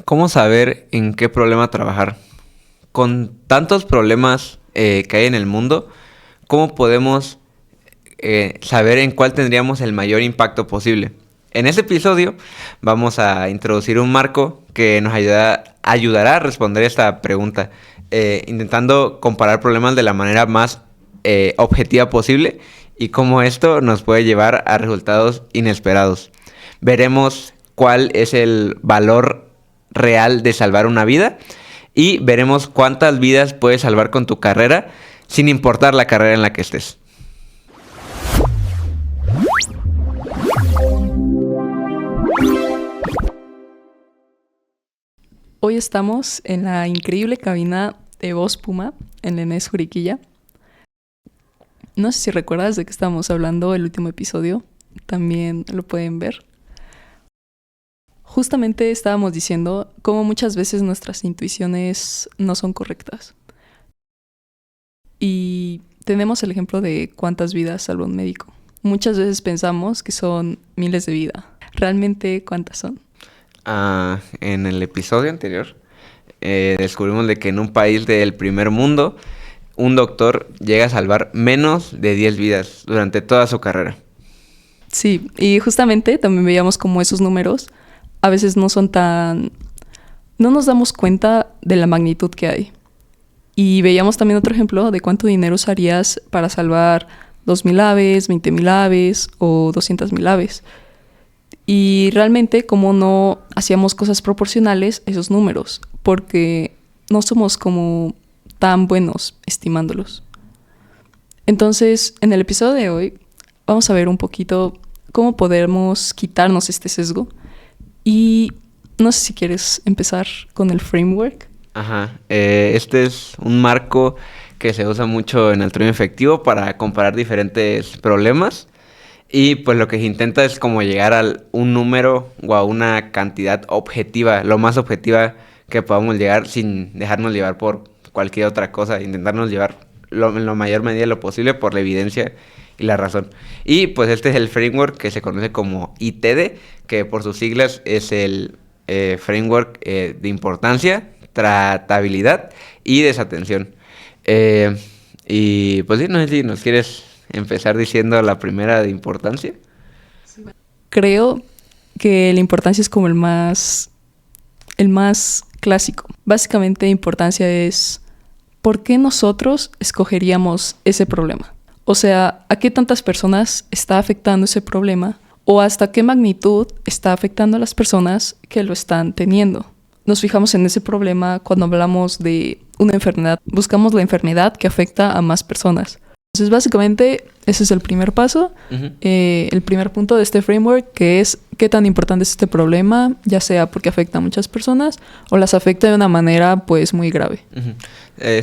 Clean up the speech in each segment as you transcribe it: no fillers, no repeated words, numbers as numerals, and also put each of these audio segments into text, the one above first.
¿Cómo saber en qué problema trabajar? Con tantos problemas que hay en el mundo, ¿cómo podemos saber en cuál tendríamos el mayor impacto posible? En este episodio vamos a introducir un marco que nos ayudará a responder esta pregunta, intentando comparar problemas de la manera más objetiva posible y cómo esto nos puede llevar a resultados inesperados. Veremos cuál es el valor real de salvar una vida y veremos cuántas vidas puedes salvar con tu carrera sin importar la carrera en la que estés. Hoy estamos en la increíble cabina de Voz Puma en la ENES Juriquilla. No sé si recuerdas de qué estábamos hablando el último episodio, también lo pueden ver. Justamente estábamos diciendo cómo muchas veces nuestras intuiciones no son correctas. Y tenemos el ejemplo de cuántas vidas salva un médico. Muchas veces pensamos que son miles de vidas. ¿Realmente cuántas son? En el episodio anterior descubrimos de que en un país del primer mundo un doctor llega a salvar menos de 10 vidas durante toda su carrera. Sí, y justamente también veíamos como esos números a veces no nos damos cuenta de la magnitud que hay. Y veíamos también otro ejemplo de cuánto dinero usarías para salvar 2,000 aves, 20,000 aves o 200,000 aves. Y realmente como no hacíamos cosas proporcionales a esos números, porque no somos como tan buenos estimándolos. Entonces, en el episodio de hoy vamos a ver un poquito cómo podemos quitarnos este sesgo. Y no sé si quieres empezar con el framework. Este es un marco que se usa mucho en altruismo efectivo para comparar diferentes problemas. Y pues lo que se intenta es como llegar a un número o a una cantidad objetiva, lo más objetiva que podamos llegar sin dejarnos llevar por cualquier otra cosa, intentarnos llevar en la mayor medida de lo posible por la evidencia y la razón. Y pues este es el framework que se conoce como ITD, que por sus siglas es el framework de importancia, tratabilidad y desatención. Y pues sí, no sé si nos quieres empezar diciendo la primera de importancia. Creo que la importancia es como el más clásico. Básicamente, importancia es ¿por qué nosotros escogeríamos ese problema? O sea, ¿a qué tantas personas está afectando ese problema? ¿O hasta qué magnitud está afectando a las personas que lo están teniendo? Nos fijamos en ese problema cuando hablamos de una enfermedad. Buscamos la enfermedad que afecta a más personas. Entonces, básicamente, ese es el primer paso. El primer punto de este framework, que es qué tan importante es este problema, ya sea porque afecta a muchas personas o las afecta de una manera, pues, muy grave.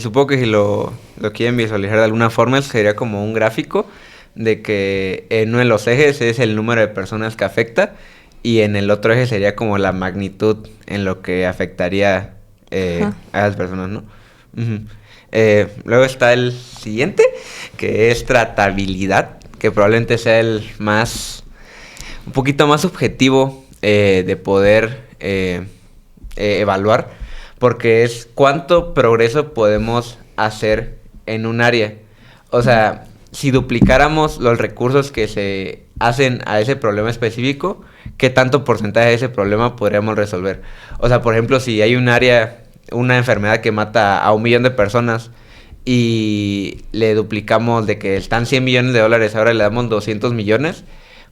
Supongo que si lo quieren visualizar de alguna forma, sería como un gráfico de que en uno de los ejes es el número de personas que afecta y en el otro eje sería como la magnitud en lo que afectaría a las personas, ¿no? Luego está el siguiente, que es tratabilidad, que probablemente sea un poquito más objetivo de poder evaluar, porque es cuánto progreso podemos hacer en un área. O sea, si duplicáramos los recursos que se hacen a ese problema específico, ¿qué tanto porcentaje de ese problema podríamos resolver? O sea, por ejemplo, si hay un área, una enfermedad que mata a 1 millón de personas y le duplicamos de que están 100 millones de dólares, ahora le damos 200 millones,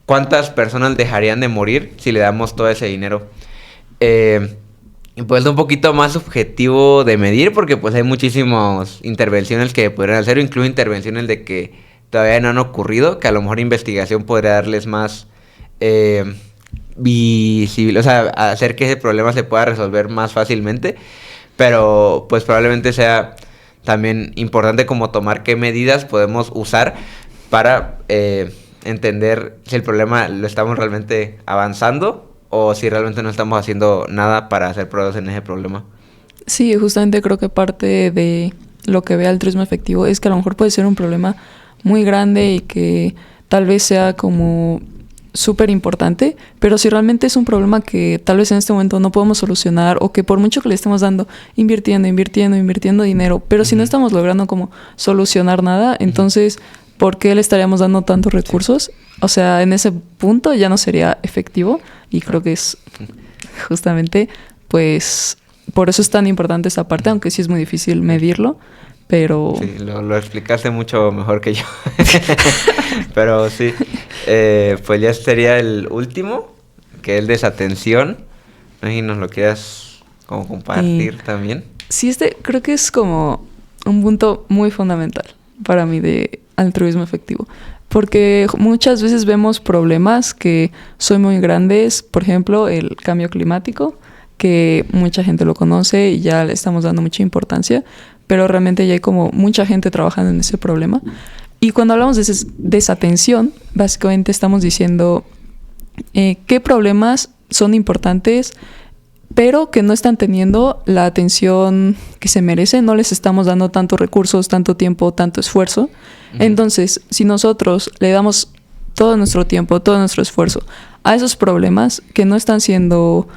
¿cuántas personas dejarían de morir si le damos todo ese dinero? Y pues es un poquito más objetivo de medir porque pues hay muchísimas intervenciones que podrían hacer, incluso intervenciones de que todavía no han ocurrido, que a lo mejor investigación podría darles más visible, o sea, hacer que ese problema se pueda resolver más fácilmente, pero pues probablemente sea también importante como tomar qué medidas podemos usar para entender si el problema lo estamos realmente avanzando o si realmente no estamos haciendo nada para hacer progreso en ese problema. Sí, justamente creo que parte de lo que ve altruismo efectivo es que a lo mejor puede ser un problema muy grande y que tal vez sea como súper importante, pero si realmente es un problema que tal vez en este momento no podemos solucionar o que por mucho que le estemos dando, invirtiendo dinero, pero si no estamos logrando como solucionar nada, entonces, ¿por qué le estaríamos dando tantos recursos? O sea, en ese punto ya no sería efectivo y creo que es justamente, pues, por eso es tan importante esa parte, aunque sí es muy difícil medirlo, pero... Sí, lo explicaste mucho mejor que yo. Pero sí, pues ya sería el último, que es desatención. No sé si nos lo quieras como compartir también. Sí, creo que es como un punto muy fundamental para mí de altruismo efectivo. Porque muchas veces vemos problemas que son muy grandes, por ejemplo, el cambio climático, que mucha gente lo conoce y ya le estamos dando mucha importancia, pero realmente ya hay como mucha gente trabajando en ese problema. Y cuando hablamos de desatención, básicamente estamos diciendo qué problemas son importantes, pero que no están teniendo la atención que se merecen, no les estamos dando tantos recursos, tanto tiempo, tanto esfuerzo. Entonces, si nosotros le damos todo nuestro tiempo, todo nuestro esfuerzo a esos problemas que no están siendo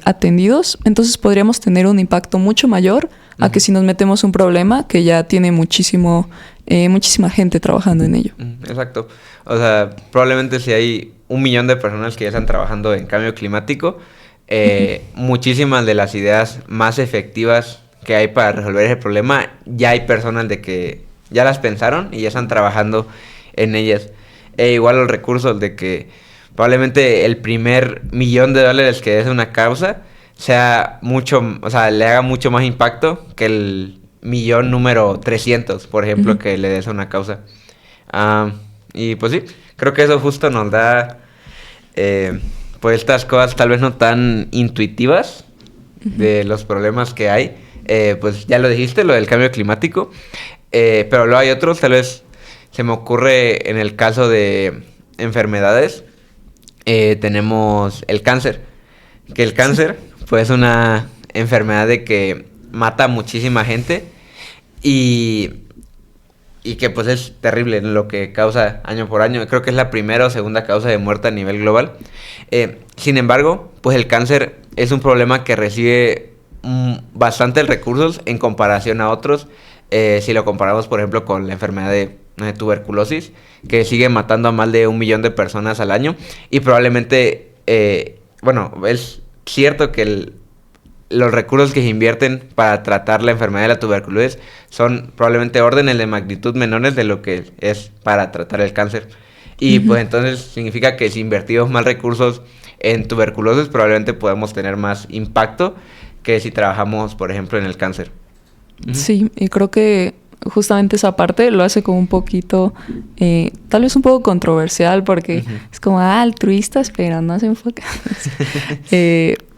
atendidos, entonces podríamos tener un impacto mucho mayor a que si nos metemos un problema que ya tiene muchísima gente trabajando en ello. Exacto. O sea, probablemente si hay 1 millón de personas que ya están trabajando en cambio climático, muchísimas de las ideas más efectivas que hay para resolver ese problema, ya hay personas de que ya las pensaron y ya están trabajando en ellas. Igual los recursos de que probablemente el primer $1,000,000 que des una causa sea mucho, o sea, le haga mucho más impacto que el millón número 300, por ejemplo, que le des a una causa. Y pues sí, creo que eso justo nos da pues estas cosas tal vez no tan intuitivas de los problemas que hay. Pues ya lo dijiste, lo del cambio climático, pero luego hay otros, tal vez se me ocurre en el caso de enfermedades, tenemos el cáncer, que el cáncer pues es una enfermedad de que mata a muchísima gente y que pues es terrible lo que causa año por año. Creo que es la primera o segunda causa de muerte a nivel global. Sin embargo, pues el cáncer es un problema que recibe bastantes recursos en comparación a otros. Si lo comparamos, por ejemplo, con la enfermedad de tuberculosis, que sigue matando a más de 1 millón de personas al año. Y probablemente, bueno, es cierto que los recursos que se invierten para tratar la enfermedad de la tuberculosis son probablemente órdenes de magnitud menores de lo que es para tratar el cáncer. Y pues entonces significa que si invertimos más recursos en tuberculosis, probablemente podemos tener más impacto que si trabajamos, por ejemplo, en el cáncer. Sí, y creo que justamente esa parte lo hace como un poquito, tal vez un poco controversial, porque es como altruistas, pero no se enfocan.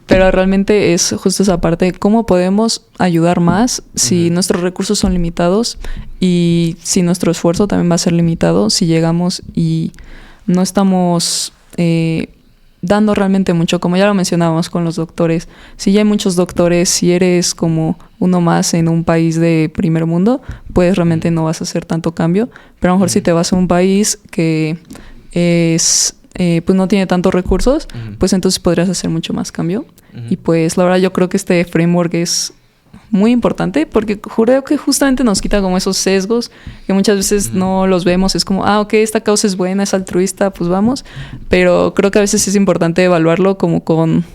Pero realmente es justo esa parte de cómo podemos ayudar más si nuestros recursos son limitados y si nuestro esfuerzo también va a ser limitado, si llegamos y no estamos dando realmente mucho, como ya lo mencionábamos con los doctores. Si ya hay muchos doctores, si eres como uno más en un país de primer mundo, pues realmente no vas a hacer tanto cambio. Pero a lo mejor si te vas a un país que es pues no tiene tantos recursos, pues entonces podrías hacer mucho más cambio. Y pues la verdad yo creo que este framework es muy importante porque creo que justamente nos quita como esos sesgos que muchas veces no los vemos. Es como, ok, esta causa es buena, es altruista, pues vamos. Pero creo que a veces es importante evaluarlo como con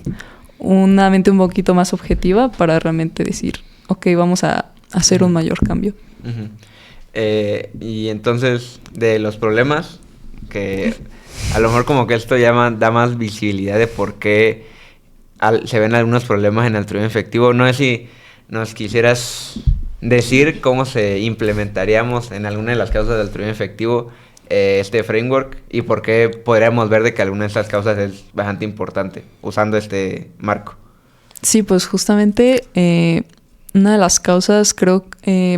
una mente un poquito más objetiva para realmente decir, ok, vamos a hacer un mayor cambio. Y entonces, de los problemas, que a lo mejor como que esto da más visibilidad de por qué se ven algunos problemas en altruismo efectivo. No sé si nos quisieras decir cómo se implementaríamos en alguna de las causas de altruismo efectivo este framework y por qué podríamos ver de que alguna de estas causas es bastante importante usando este marco. Sí, pues justamente una de las causas creo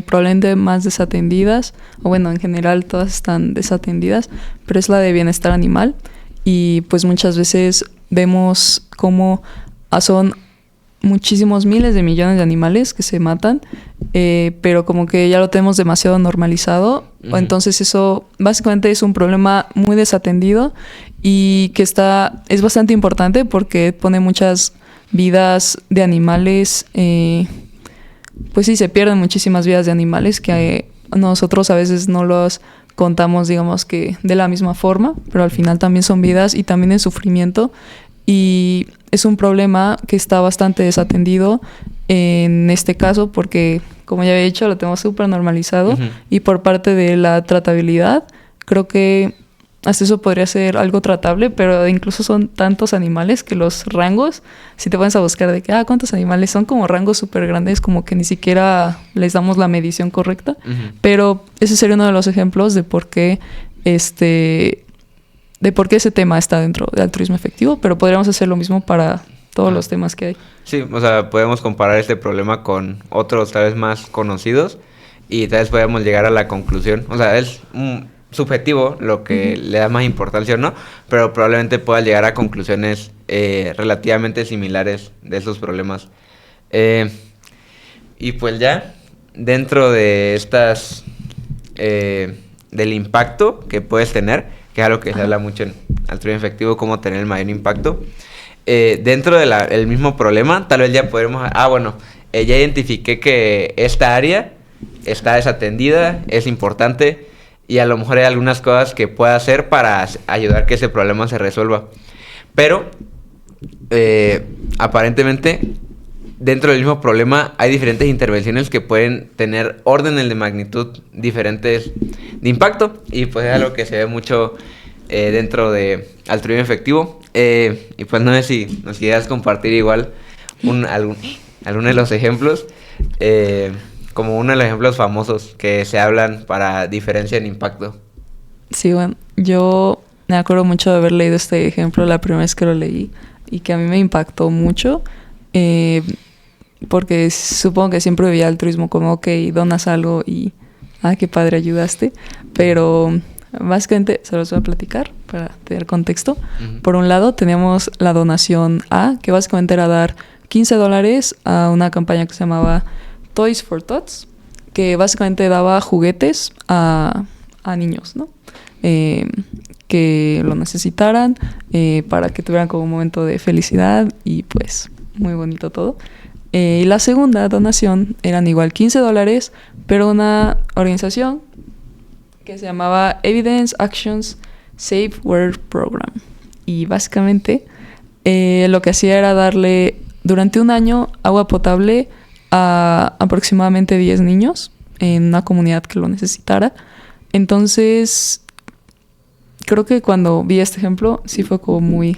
probablemente más desatendidas, o bueno, en general todas están desatendidas, pero es la de bienestar animal. Y pues muchas veces vemos cómo son muchísimos miles de millones de animales que se matan, pero como que ya lo tenemos demasiado normalizado. Entonces eso básicamente es un problema muy desatendido y que es bastante importante porque pone muchas vidas de animales, pues sí, se pierden muchísimas vidas de animales que nosotros a veces no los contamos, digamos que de la misma forma, pero al final también son vidas y también es sufrimiento. Y es un problema que está bastante desatendido en este caso porque, como ya había dicho, lo tenemos súper normalizado. Y por parte de la tratabilidad, creo que hasta eso podría ser algo tratable, pero incluso son tantos animales que los rangos, si te pones a buscar de que, ¿cuántos animales? Son como rangos súper grandes, como que ni siquiera les damos la medición correcta. Pero ese sería uno de los ejemplos de por qué ese tema está dentro de altruismo efectivo, pero podríamos hacer lo mismo para todos los temas que hay. Sí, o sea, podemos comparar este problema con otros tal vez más conocidos y tal vez podemos llegar a la conclusión. O sea, es subjetivo lo que le da más importancia o no, pero probablemente pueda llegar a conclusiones relativamente similares de esos problemas. Y pues ya, dentro de estas... del impacto que puedes tener, que es algo que se habla mucho en altruismo efectivo, cómo tener el mayor impacto. Dentro del mismo problema, tal vez ya podremos... ya identifiqué que esta área está desatendida, es importante, y a lo mejor hay algunas cosas que pueda hacer para ayudar a que ese problema se resuelva. Pero, aparentemente, dentro del mismo problema hay diferentes intervenciones que pueden tener órdenes de magnitud diferentes de impacto, y pues es algo que se ve mucho dentro de altruismo efectivo. Y pues no sé si nos quieras compartir igual alguno de los ejemplos, como uno de los ejemplos famosos que se hablan para diferencia en impacto. Sí, bueno, yo me acuerdo mucho de haber leído este ejemplo la primera vez que lo leí y que a mí me impactó mucho. Porque supongo que siempre veía altruismo como, ok, donas algo y, qué padre, ayudaste. Pero básicamente se los voy a platicar para tener contexto. Por un lado teníamos la donación A, que básicamente era dar $15 a una campaña que se llamaba Toys for Tots, que básicamente daba juguetes a niños, ¿no? Que lo necesitaran, para que tuvieran como un momento de felicidad y pues muy bonito todo. Y la segunda donación eran igual $15, pero una organización que se llamaba Evidence Actions Safe Water Program. Y básicamente lo que hacía era darle durante un año agua potable a aproximadamente 10 niños en una comunidad que lo necesitara. Entonces, creo que cuando vi este ejemplo, sí fue como muy...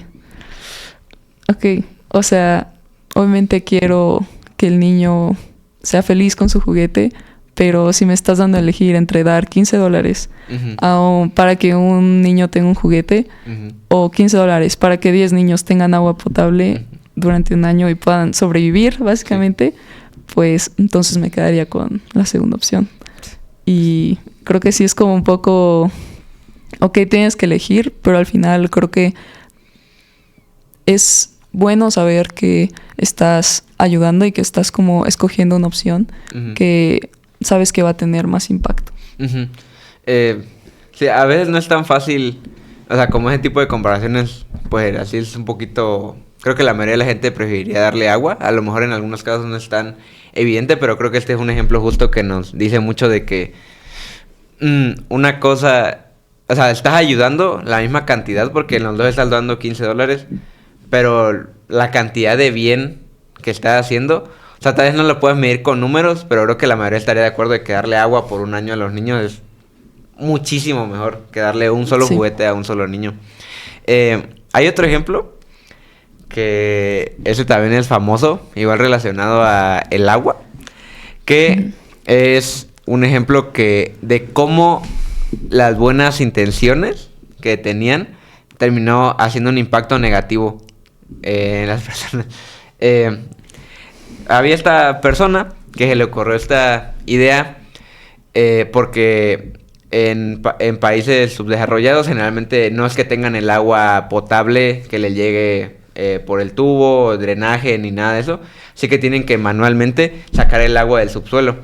Ok, o sea... Obviamente quiero que el niño sea feliz con su juguete, pero si me estás dando a elegir entre dar $15 para que un niño tenga un juguete o $15 para que 10 niños tengan agua potable durante un año y puedan sobrevivir, básicamente, pues entonces me quedaría con la segunda opción. Y creo que sí es como un poco... Ok, tienes que elegir, pero al final creo que es... bueno saber que estás ayudando y que estás como escogiendo una opción que sabes que va a tener más impacto. Sí, a veces no es tan fácil, o sea, como ese tipo de comparaciones, pues así es un poquito... Creo que la mayoría de la gente preferiría darle agua, a lo mejor en algunos casos no es tan evidente, pero creo que este es un ejemplo justo que nos dice mucho de que una cosa... O sea, estás ayudando la misma cantidad porque en los dos estás dando $15, pero la cantidad de bien que estás haciendo, o sea, tal vez no lo puedes medir con números, pero creo que la mayoría estaría de acuerdo de que darle agua por un año a los niños es muchísimo mejor que darle un solo juguete a un solo niño. Hay otro ejemplo, que ese también es famoso, igual relacionado a el agua, que es un ejemplo de cómo las buenas intenciones que tenían terminó haciendo un impacto negativo en las personas. Había esta persona que se le ocurrió esta idea porque en países subdesarrollados generalmente no es que tengan el agua potable que le llegue por el tubo, drenaje, ni nada de eso. Así que tienen que manualmente sacar el agua del subsuelo.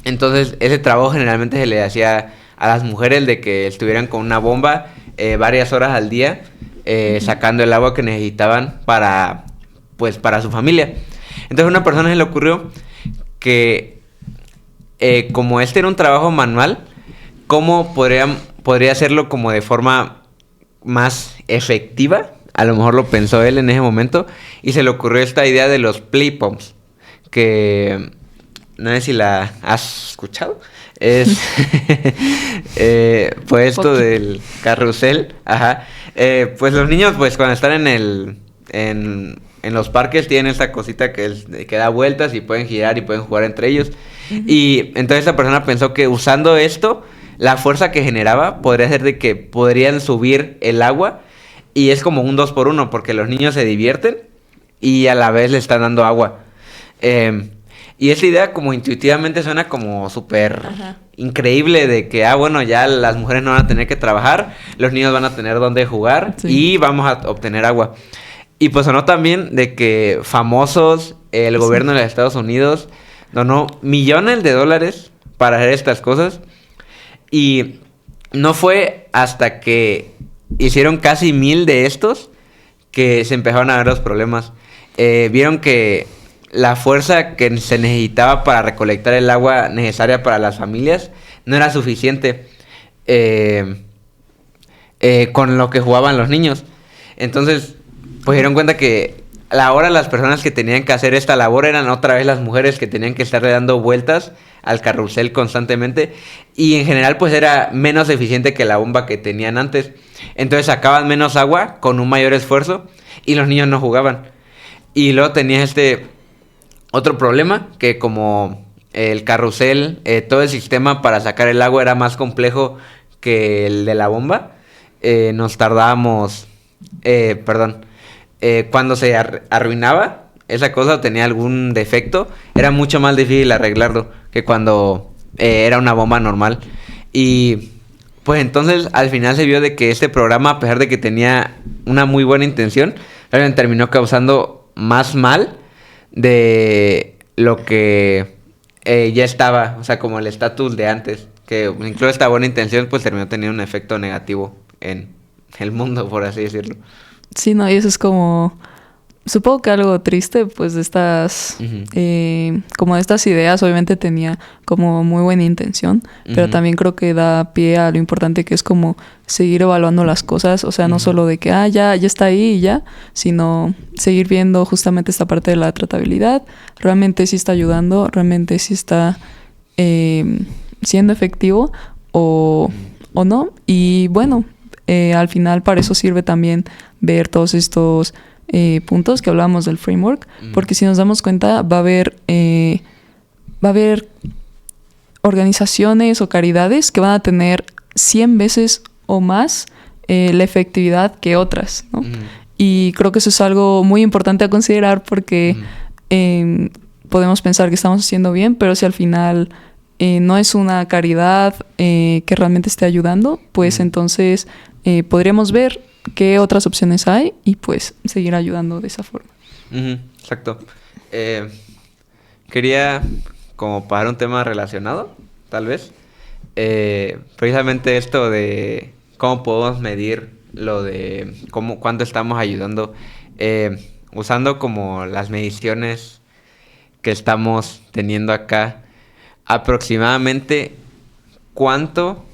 Entonces, ese trabajo generalmente se le hacía a las mujeres de que estuvieran con una bomba varias horas al día, sacando el agua que necesitaban para su familia. Entonces, a una persona se le ocurrió que, como este era un trabajo manual, ¿cómo podría hacerlo como de forma más efectiva? A lo mejor lo pensó él en ese momento y se le ocurrió esta idea de los play pumps, que no sé si la has escuchado. Es pues esto del carrusel, ajá. Pues los niños, pues cuando están en los parques tienen esta cosita que da vueltas y pueden girar y pueden jugar entre ellos. Uh-huh. Y entonces esta persona pensó que usando esto, la fuerza que generaba podría ser de que podrían subir el agua. Y es como un 2x1 porque los niños se divierten y a la vez le están dando agua. Y esa idea como intuitivamente suena como súper increíble de que, bueno, ya las mujeres no van a tener que trabajar, los niños van a tener donde jugar y vamos a obtener agua. Y pues sonó también de que famosos, el gobierno de los Estados Unidos donó millones de dólares para hacer estas cosas. Y no fue hasta que hicieron casi 1000 de estos que se empezaron a ver los problemas. Vieron que la fuerza que se necesitaba para recolectar el agua necesaria para las familias no era suficiente con lo que jugaban los niños. Entonces, pues dieron cuenta que ahora las personas que tenían que hacer esta labor eran otra vez las mujeres que tenían que estarle dando vueltas al carrusel constantemente, y en general pues era menos eficiente que la bomba que tenían antes. Entonces sacaban menos agua con un mayor esfuerzo y los niños no jugaban. Y luego tenías este otro problema, que como el carrusel, todo el sistema para sacar el agua era más complejo que el de la bomba, nos tardábamos, cuando se arruinaba esa cosa o tenía algún defecto, era mucho más difícil arreglarlo que cuando era una bomba normal. Y pues entonces al final se vio de que este programa, a pesar de que tenía una muy buena intención, realmente terminó causando más mal de lo que ya estaba, o sea, como el estatus de antes, que incluso esta buena intención pues terminó teniendo un efecto negativo en el mundo, por así decirlo. Sí, no, y eso es como, supongo que algo triste, pues de estas, como de estas ideas, obviamente tenía como muy buena intención, pero también creo que da pie a lo importante que es como seguir evaluando las cosas, o sea, no solo de que, ya está ahí y ya, sino seguir viendo justamente esta parte de la tratabilidad, realmente sí está ayudando, realmente sí está siendo efectivo o no, y bueno, al final para eso sirve también ver todos estos puntos que hablábamos del framework, porque si nos damos cuenta va a haber organizaciones o caridades que van a tener 100 veces o más la efectividad que otras, ¿no? Y creo que eso es algo muy importante a considerar porque podemos pensar que estamos haciendo bien, pero si al final no es una caridad que realmente esté ayudando, pues entonces podríamos ver qué otras opciones hay y pues seguir ayudando de esa forma. Exacto. Quería como para un tema relacionado, tal vez, precisamente esto de cómo podemos medir lo de cuánto estamos ayudando, usando como las mediciones que estamos teniendo acá, aproximadamente cuánto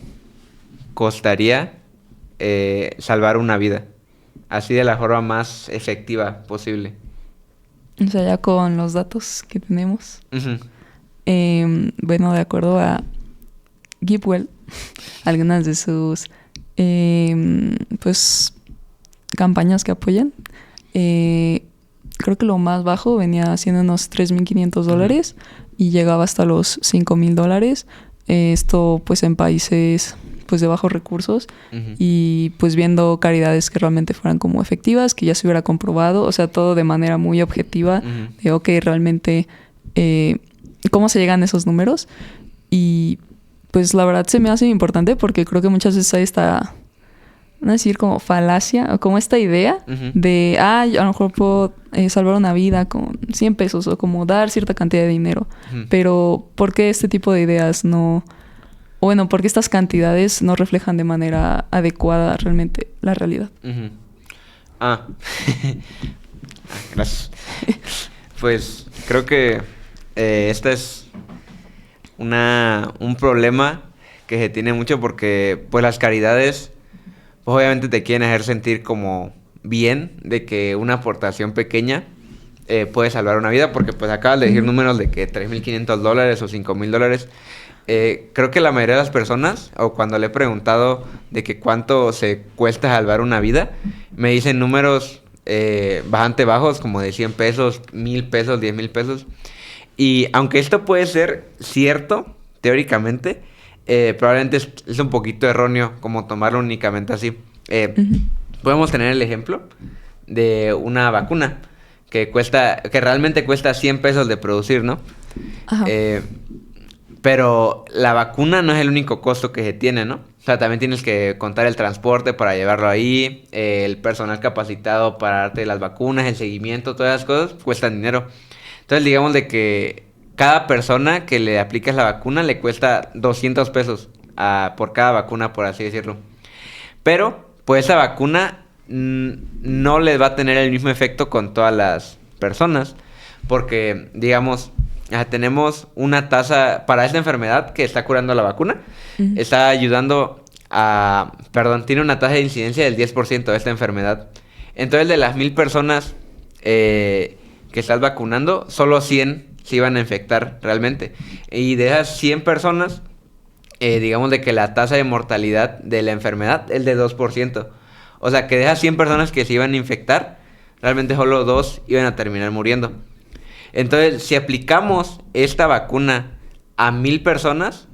costaría salvar una vida, así de la forma más efectiva posible. O sea, ya con los datos que tenemos. Bueno, de acuerdo a GiveWell, algunas de sus pues campañas que apoyan, creo que lo más bajo venía siendo unos $3,500 y llegaba hasta los $5,000. Esto pues en países pues de bajos recursos y pues viendo caridades que realmente fueran como efectivas, que ya se hubiera comprobado, o sea, todo de manera muy objetiva, de ok, realmente cómo se llegan esos números. Y pues la verdad se me hace importante porque creo que muchas veces hay esta no decir como falacia o como esta idea de, a lo mejor puedo salvar una vida con 100 pesos o como dar cierta cantidad de dinero. Pero ¿por qué este tipo de ideas no... Bueno, ¿por qué estas cantidades no reflejan de manera adecuada realmente la realidad? Gracias. Pues creo que esta es un problema que se tiene mucho porque pues las caridades pues obviamente te quieren hacer sentir como bien de que una aportación pequeña puede salvar una vida, porque pues acabas de decir números de que $3,500 o $5,000. Creo que la mayoría de las personas, o cuando le he preguntado de que cuánto se cuesta salvar una vida, me dicen números bastante bajos, como de 100 pesos, 1,000 pesos, 10,000 pesos. Y aunque esto puede ser cierto, teóricamente, probablemente es un poquito erróneo como tomarlo únicamente así. Podemos tener el ejemplo de una vacuna que realmente cuesta 100 pesos de producir, ¿no? Ajá. Pero la vacuna no es el único costo que se tiene, ¿no? O sea, también tienes que contar el transporte para llevarlo ahí, el personal capacitado para darte las vacunas, el seguimiento, todas esas cosas cuestan dinero. Entonces, digamos de que cada persona que le aplicas la vacuna le cuesta 200 pesos por cada vacuna, por así decirlo. Pero, pues esa vacuna no les va a tener el mismo efecto con todas las personas. Porque, digamos, tenemos una tasa para esta enfermedad que está curando la vacuna. Está ayudando tiene una tasa de incidencia del 10% de esta enfermedad. Entonces, de las 1,000 personas que estás vacunando, solo 100 se iban a infectar realmente. Y de esas 100 personas, digamos de que la tasa de mortalidad de la enfermedad es de 2%. O sea, que de esas 100 personas que se iban a infectar, realmente solo 2 iban a terminar muriendo. Entonces, si aplicamos esta vacuna a 1,000 personas,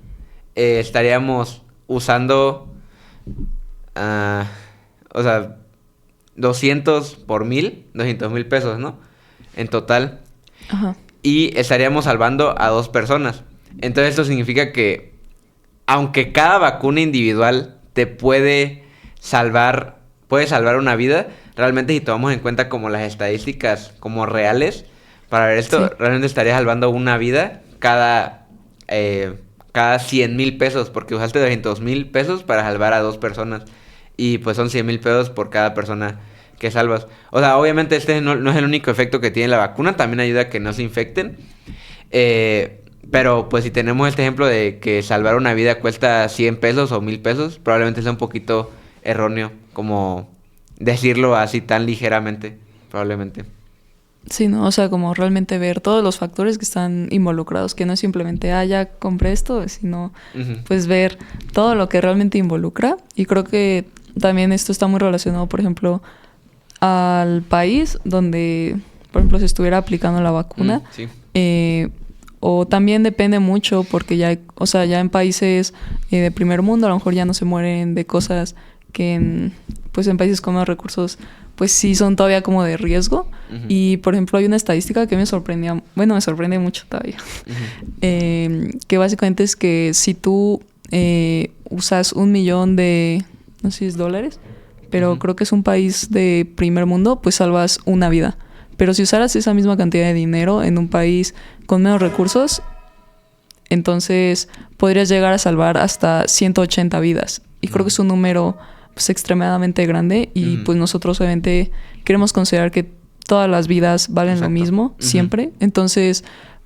estaríamos usando, 200 por 1,000, 200,000 pesos, ¿no? En total. Ajá. Y estaríamos salvando a 2 personas. Entonces, esto significa que, aunque cada vacuna individual puede salvar una vida, realmente si tomamos en cuenta como las estadísticas como reales, para ver esto, sí, realmente estaría salvando una vida cada 100,000 pesos, porque usaste 200,000 pesos para salvar a 2 personas. Y pues son 100,000 pesos por cada persona que salvas. O sea, obviamente este no es el único efecto que tiene la vacuna, también ayuda a que no se infecten. Pero pues si tenemos este ejemplo de que salvar una vida cuesta 100 pesos o 1,000 pesos, probablemente sea un poquito erróneo como decirlo así tan ligeramente, probablemente. Sí, ¿no? O sea, como realmente ver todos los factores que están involucrados, que no es simplemente, ya compré esto, sino pues ver todo lo que realmente involucra. Y creo que también esto está muy relacionado, por ejemplo, al país donde, por ejemplo, se estuviera aplicando la vacuna. Sí. O también depende mucho porque ya en países de primer mundo a lo mejor ya no se mueren de cosas que en países con menos recursos pues sí son todavía como de riesgo. Y por ejemplo hay una estadística que me sorprendía, me sorprende mucho todavía, que básicamente es que si tú usas 1,000,000 de, no sé si es dólares, pero creo que es un país de primer mundo, pues salvas una vida. Pero si usaras esa misma cantidad de dinero en un país con menos recursos, entonces podrías llegar a salvar hasta 180 vidas. Y creo que es un número pues extremadamente grande y pues nosotros obviamente queremos considerar que todas las vidas valen lo mismo siempre. Entonces,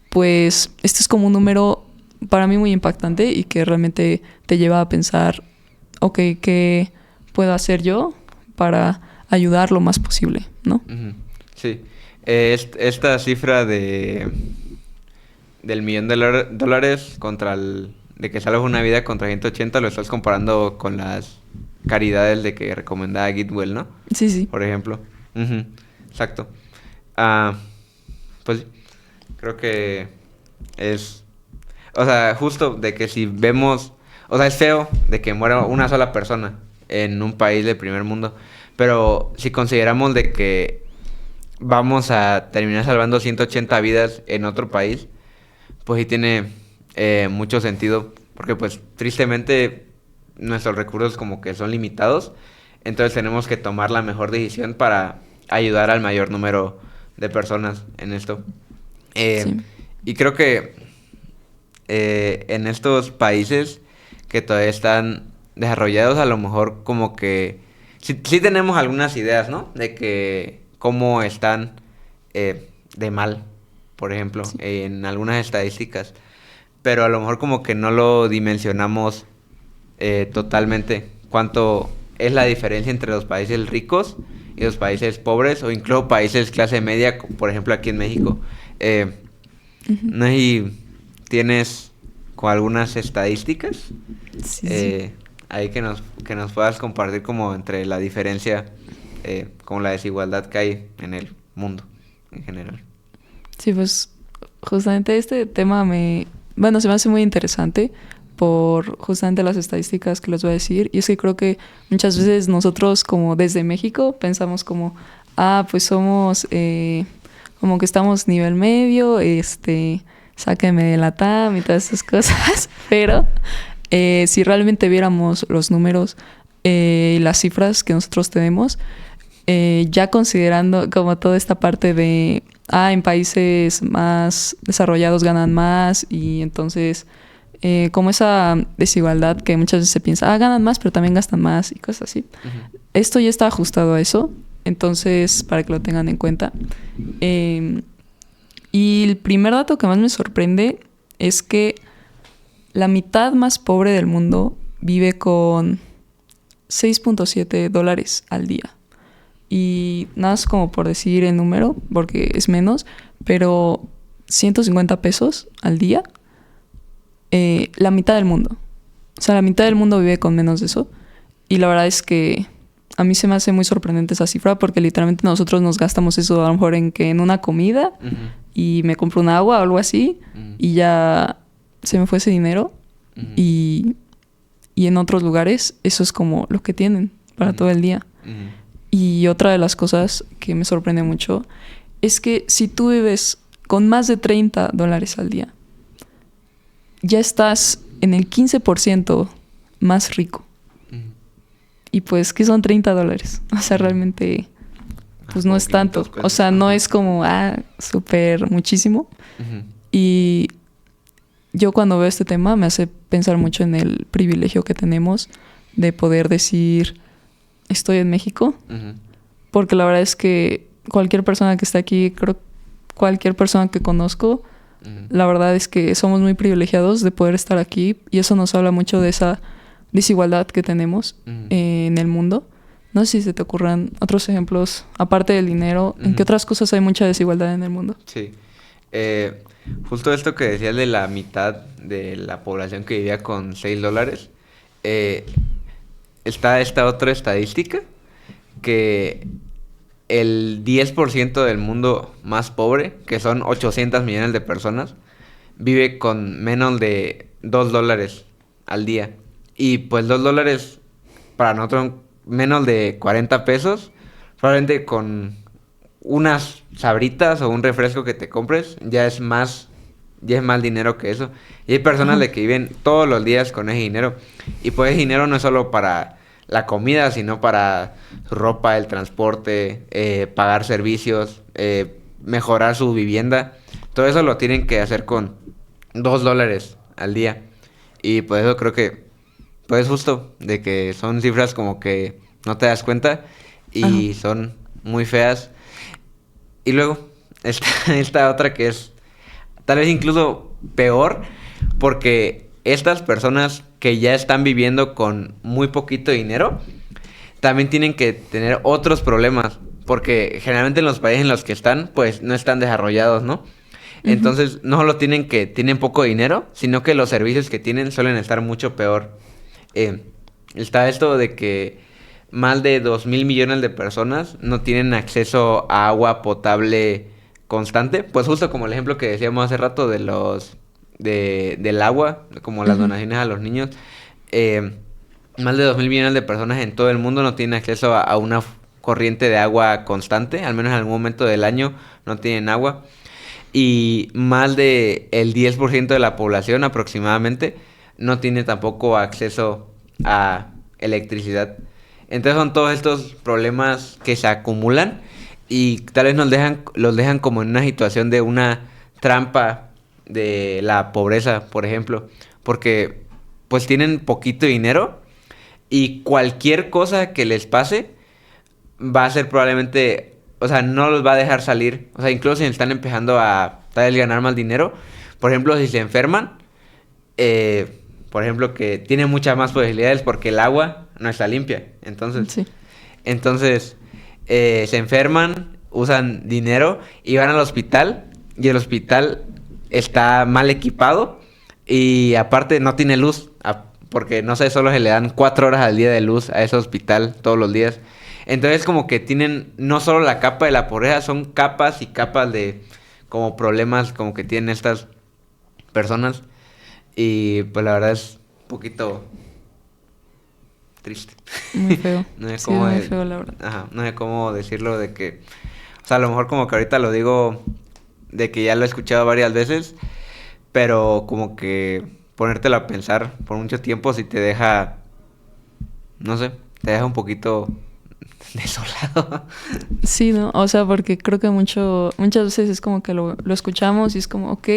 pues este es como un número para mí muy impactante y que realmente te lleva a pensar, ok, ¿qué puedo hacer yo para ayudar lo más posible, ¿no? Sí. Esta cifra del $1,000,000 contra de que salvas una vida contra 180, lo estás comparando con las caridades de que recomendaba Gitwell, ¿no? Sí. Por ejemplo. Exacto. Pues creo que es... O sea, justo de que si vemos... O sea, es feo de que muera una sola persona en un país de primer mundo. Pero si consideramos de que vamos a terminar salvando 180 vidas en otro país, pues sí tiene mucho sentido. Porque pues tristemente nuestros recursos como que son limitados. Entonces tenemos que tomar la mejor decisión para ayudar al mayor número de personas en esto. Sí. Y creo que en estos países que todavía están desarrollados, a lo mejor como que sí tenemos algunas ideas, ¿no? De que cómo están de mal, por ejemplo, Sí. en algunas estadísticas. Pero a lo mejor como que no lo dimensionamos totalmente. Cuánto es la diferencia entre los países ricos y los países pobres o incluso países clase media, por ejemplo aquí en México. Ujú. No sé si tienes con algunas estadísticas Sí, sí. ahí que nos puedas compartir como entre la diferencia, como la desigualdad que hay en el mundo en general. Sí, pues justamente este tema bueno, se me hace muy interesante por justamente las estadísticas que les voy a decir. Y es que creo que muchas veces nosotros como desde México pensamos como, pues somos como que estamos nivel medio, sáquenme de la TAM y todas esas cosas. Pero si realmente viéramos los números y las cifras que nosotros tenemos, ya considerando como toda esta parte de, en países más desarrollados ganan más y entonces como esa desigualdad que muchas veces se piensa, ganan más pero también gastan más y cosas así. Ujú. Esto ya está ajustado a eso, entonces para que lo tengan en cuenta. Y el primer dato que más me sorprende es que la mitad más pobre del mundo vive con $6.7 al día. Y nada más como por decir el número, porque es menos, pero 150 pesos al día, la mitad del mundo. O sea, la mitad del mundo vive con menos de eso. Y la verdad es que a mí se me hace muy sorprendente esa cifra porque literalmente nosotros nos gastamos eso a lo mejor en una comida Ujú. y me compro un agua o algo así Ujú. y ya se me fue ese dinero. Ujú. Y en otros lugares eso es como lo que tienen para Ujú. todo el día. Ujú. Y otra de las cosas que me sorprende mucho es que si tú vives con más de $30 al día, ya estás en el 15% más rico. Ujú. Y pues, ¿qué son $30? O sea, realmente, pues no es tanto. 500 O pesos. sea, no Ajá. es como, súper muchísimo. Ujú. Y yo cuando veo este tema me hace pensar mucho en el privilegio que tenemos de poder decir, estoy en México. Ujú. Porque la verdad es que cualquier persona que está aquí, creo cualquier persona que conozco, Ujú. la verdad es que somos muy privilegiados de poder estar aquí y eso nos habla mucho de esa desigualdad que tenemos Ujú. en el mundo. No sé si se te ocurran otros ejemplos, aparte del dinero, ¿en qué Ujú. otras cosas hay mucha desigualdad en el mundo? Sí. Justo esto que decías de la mitad de la población que vivía con $6, eh, está esta otra estadística que el 10% del mundo más pobre, que son 800 millones de personas, vive con menos de $2 al día. Y pues $2 para nosotros menos de 40 pesos, probablemente con unas sabritas o un refresco que te compres, ya es más dinero que eso. Y hay personas Ajá. de que viven todos los días con ese dinero. Y pues ese dinero no es solo para la comida, sino para su ropa, el transporte, pagar servicios, mejorar su vivienda. Todo eso lo tienen que hacer con $2 al día. Y por eso creo que, pues justo, de que son cifras como que no te das cuenta Ajá. y son muy feas. Y luego, esta otra que es tal vez incluso peor, porque estas personas que ya están viviendo con muy poquito dinero, también tienen que tener otros problemas, porque generalmente en los países en los que están, pues no están desarrollados, ¿no? Ujú. Entonces, no solo tienen poco dinero, sino que los servicios que tienen suelen estar mucho peor. Eh, Está esto de que más de 2.000 millones de personas no tienen acceso a agua potable constante. Pues justo como el ejemplo que decíamos hace rato del agua, como las Ujú. donaciones a los niños. Eh, Más de 2.000 millones de personas en todo el mundo no tienen acceso a una corriente de agua constante, al menos en algún momento del año no tienen agua. Y más de el 10% de la población aproximadamente no tiene tampoco acceso a electricidad. Entonces son todos estos problemas que se acumulan y tal vez los dejan como en una situación de una trampa de la pobreza, por ejemplo, porque pues tienen poquito dinero y cualquier cosa que les pase va a ser probablemente, o sea, no los va a dejar salir, o sea, incluso si están empezando a tal vez ganar más dinero, por ejemplo, si se enferman, por ejemplo, que tienen muchas más posibilidades porque el agua no está limpia, entonces, Sí. entonces se enferman, usan dinero y van al hospital y el hospital está mal equipado y aparte no tiene luz, porque no sé, solo se le dan 4 horas al día de luz a ese hospital todos los días. Entonces como que tienen no solo la capa de la pobreza, son capas y capas de como problemas como que tienen estas personas y pues la verdad es un poquito triste. Muy feo. No sé Sí, cómo muy feo, la verdad. ajá, no sé cómo decirlo de que, o sea, a lo mejor como que ahorita lo digo de que ya lo he escuchado varias veces, pero como que ponértelo a pensar por mucho tiempo si te deja, no sé, te deja un poquito desolado. Sí, ¿no? O sea, porque creo que muchas veces es como que lo escuchamos y es como, ok,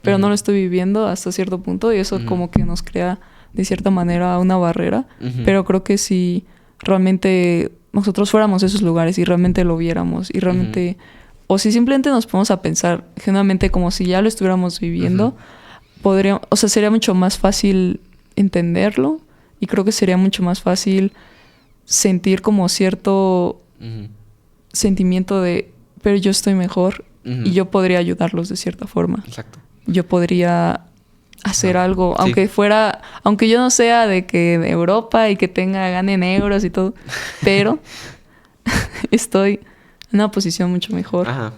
pero no lo estoy viviendo hasta cierto punto y eso como que nos crea de cierta manera una barrera. Pero creo que si realmente nosotros fuéramos a esos lugares y realmente lo viéramos y realmente... O si simplemente nos ponemos a pensar genuinamente como si ya lo estuviéramos viviendo, o sea, sería mucho más fácil entenderlo y creo que sería mucho más fácil sentir como cierto sentimiento de, pero yo estoy mejor y yo podría ayudarlos de cierta forma. Exacto. Yo podría hacer algo, aunque yo no sea de que de Europa y que gane en euros y todo, pero estoy en una posición mucho mejor. Ajá.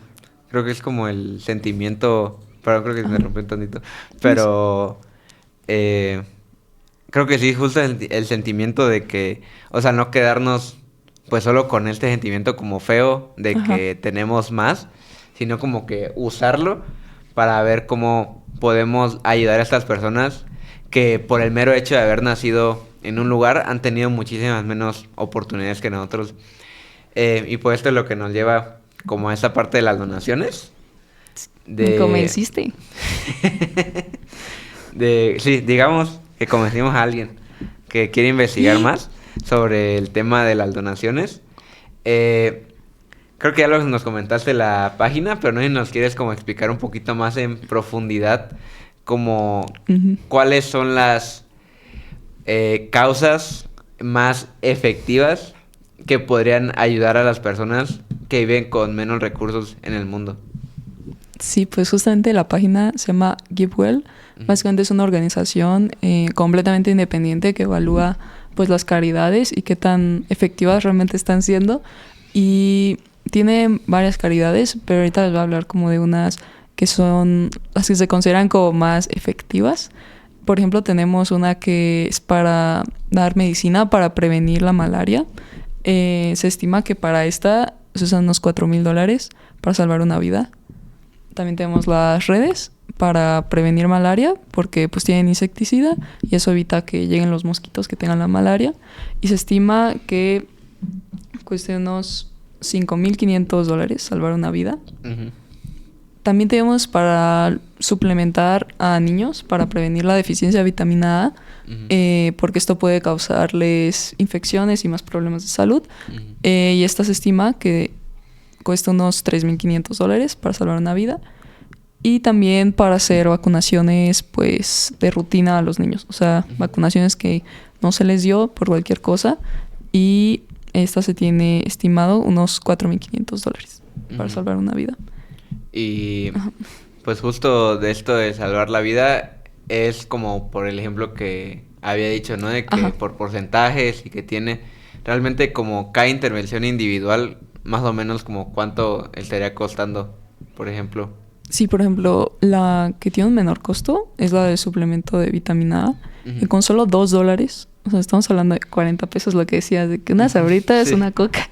Creo que es como el sentimiento, pero creo que me rompió un tantito, pero creo que sí, justo el sentimiento de que, o sea, no quedarnos pues solo con este sentimiento como feo de que tenemos más, sino como que usarlo para ver cómo podemos ayudar a estas personas que por el mero hecho de haber nacido en un lugar han tenido muchísimas menos oportunidades que nosotros. Y pues esto es lo que nos lleva como a esta parte de las donaciones. Me convenciste. Sí, digamos que convencimos a alguien que quiere investigar más sobre el tema de las donaciones. Creo que ya nos comentaste la página, pero no sé si nos quieres como explicar un poquito más en profundidad como cuáles son las causas más efectivas que podrían ayudar a las personas que viven con menos recursos en el mundo. Sí, pues justamente la página se llama GiveWell. Básicamente es una organización completamente independiente que evalúa pues las caridades y qué tan efectivas realmente están siendo. Y tiene varias caridades, pero ahorita les voy a hablar como de unas que son las que se consideran como más efectivas. Por ejemplo, tenemos una que es para dar medicina para prevenir la malaria. Se estima que para esta se usan unos $4,000 para salvar una vida. También tenemos las redes para prevenir malaria porque pues tienen insecticida y eso evita que lleguen los mosquitos que tengan la malaria. Y se estima que cueste unos $5,500 salvar una vida. También tenemos para suplementar a niños para prevenir la deficiencia de vitamina A, porque esto puede causarles infecciones y más problemas de salud. Y esta se estima que cuesta unos $3,500 para salvar una vida. Y también para hacer vacunaciones pues de rutina a los niños. O sea, vacunaciones que no se les dio por cualquier cosa. Y esta se tiene estimado unos $4,500 para salvar una vida. Y pues justo de esto de salvar la vida es como por el ejemplo que había dicho, ¿no? De que por porcentajes y que tiene realmente como cada intervención individual, más o menos como cuánto estaría costando, por ejemplo. Sí, por ejemplo, la que tiene un menor costo es la del suplemento de vitamina A, que con solo $2, o sea, estamos hablando de 40 pesos, lo que decías, de que una sabrita es una coca,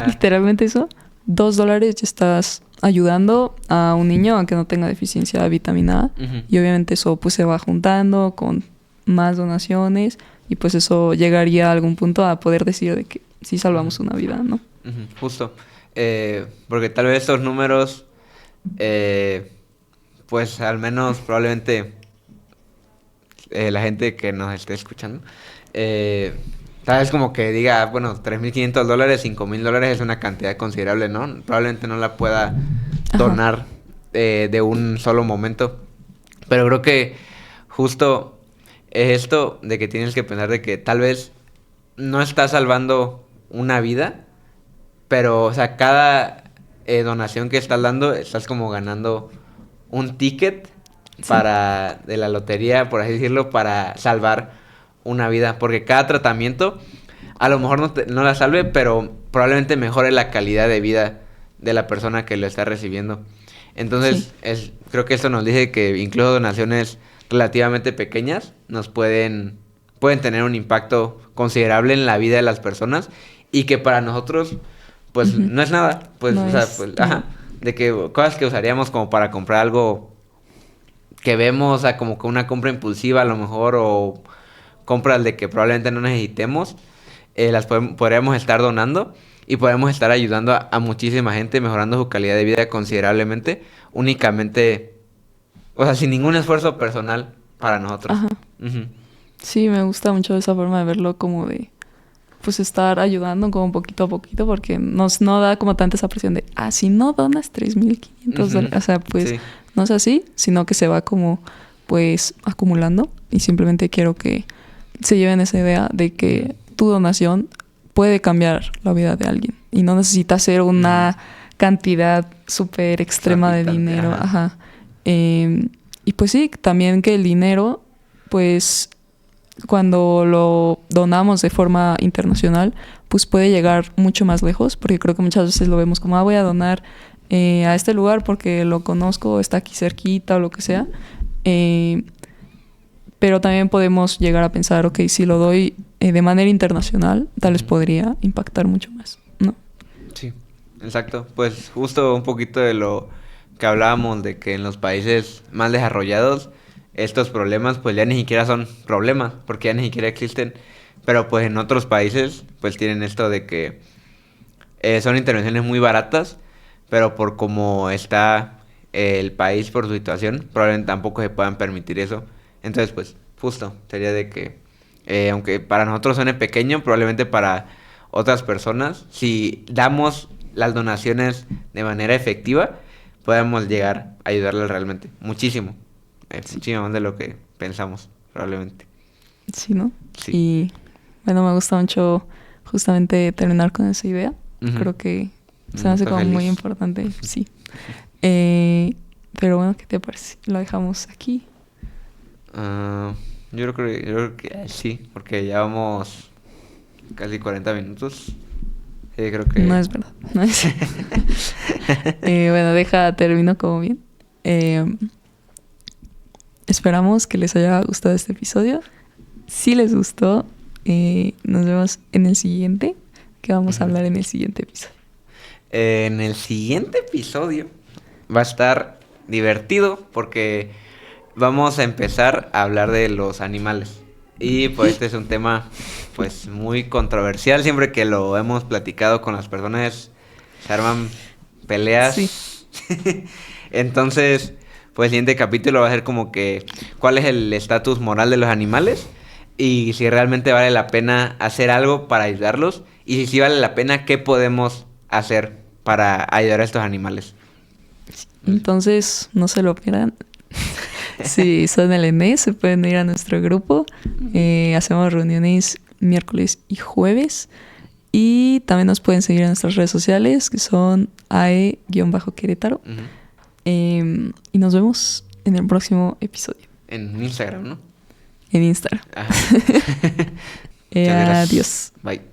literalmente eso, $2 ya estás ayudando a un niño a que no tenga deficiencia de vitamina A, y obviamente eso pues se va juntando con más donaciones, y pues eso llegaría a algún punto a poder decir de que sí salvamos una vida, ¿no? Justo. Porque tal vez estos números, pues al menos probablemente la gente que nos esté escuchando, tal vez como que diga, bueno, $3,500, $5,000 es una cantidad considerable, ¿no? Probablemente no la pueda donar de un solo momento. Pero creo que justo es esto de que tienes que pensar de que tal vez no estás salvando una vida, pero, o sea, cada donación que estás dando, estás como ganando un ticket de la lotería, por así decirlo, para salvar una vida. Porque cada tratamiento, a lo mejor no la salve, pero probablemente mejore la calidad de vida de la persona que lo está recibiendo. Entonces, creo que esto nos dice que incluso donaciones relativamente pequeñas pueden tener un impacto considerable en la vida de las personas y que para nosotros pues no es nada, pues, no, o sea, pues, de que cosas que usaríamos como para comprar algo que vemos, o sea, como que una compra impulsiva a lo mejor, o compras de que probablemente no necesitemos, podríamos estar donando y podemos estar ayudando a muchísima gente, mejorando su calidad de vida considerablemente, únicamente, o sea, sin ningún esfuerzo personal para nosotros. Sí, me gusta mucho esa forma de verlo, como de pues estar ayudando como poquito a poquito, porque no da como tanta esa presión de, si no donas $3,500, o sea, pues no es así, sino que se va como pues acumulando, y simplemente quiero que se lleven esa idea de que tu donación puede cambiar la vida de alguien y no necesita ser una cantidad súper extrema de dinero. Y pues sí, también que el dinero, pues cuando lo donamos de forma internacional, pues puede llegar mucho más lejos, porque creo que muchas veces lo vemos como, voy a donar a este lugar porque lo conozco, está aquí cerquita o lo que sea. Pero también podemos llegar a pensar, ok, si lo doy de manera internacional, tal vez podría impactar mucho más, ¿no? Sí, exacto. Pues justo un poquito de lo que hablábamos, de que en los países más desarrollados estos problemas pues ya ni siquiera son problemas, porque ya ni siquiera existen. Pero pues en otros países pues tienen esto de que son intervenciones muy baratas, pero por cómo está el país, por su situación, probablemente tampoco se puedan permitir eso. Entonces pues justo sería de que aunque para nosotros suene pequeño, probablemente para otras personas, si damos las donaciones de manera efectiva, podemos llegar a ayudarles realmente muchísimo. Muchísimo más de lo que pensamos, probablemente. Sí, ¿no? Sí. Y bueno, me gusta mucho justamente terminar con esa idea. Creo que se me hace como muy importante. Sí. Pero bueno, ¿qué te parece? Lo dejamos aquí. Yo creo que sí, porque ya vamos casi 40 minutos. Creo que... No es verdad. No es. Bueno, termino como bien. Esperamos que les haya gustado este episodio. Si les gustó, nos vemos en el siguiente. ¿Qué vamos a hablar en el siguiente episodio? En el siguiente episodio va a estar divertido porque vamos a empezar a hablar de los animales. Y pues este es un tema pues muy controversial. Siempre que lo hemos platicado con las personas se arman peleas. Sí. Entonces, pues el siguiente capítulo va a ser como que cuál es el estatus moral de los animales y si realmente vale la pena hacer algo para ayudarlos y si sí vale la pena, qué podemos hacer para ayudar a estos animales. Entonces, no se lo pierdan. Si son LNE, se pueden ir a nuestro grupo. Hacemos reuniones miércoles y jueves. Y también nos pueden seguir en nuestras redes sociales, que son AE-Querétaro. Y nos vemos en el próximo episodio. En Instagram, ¿no? En Instagram. Ajá. Adiós. Bye.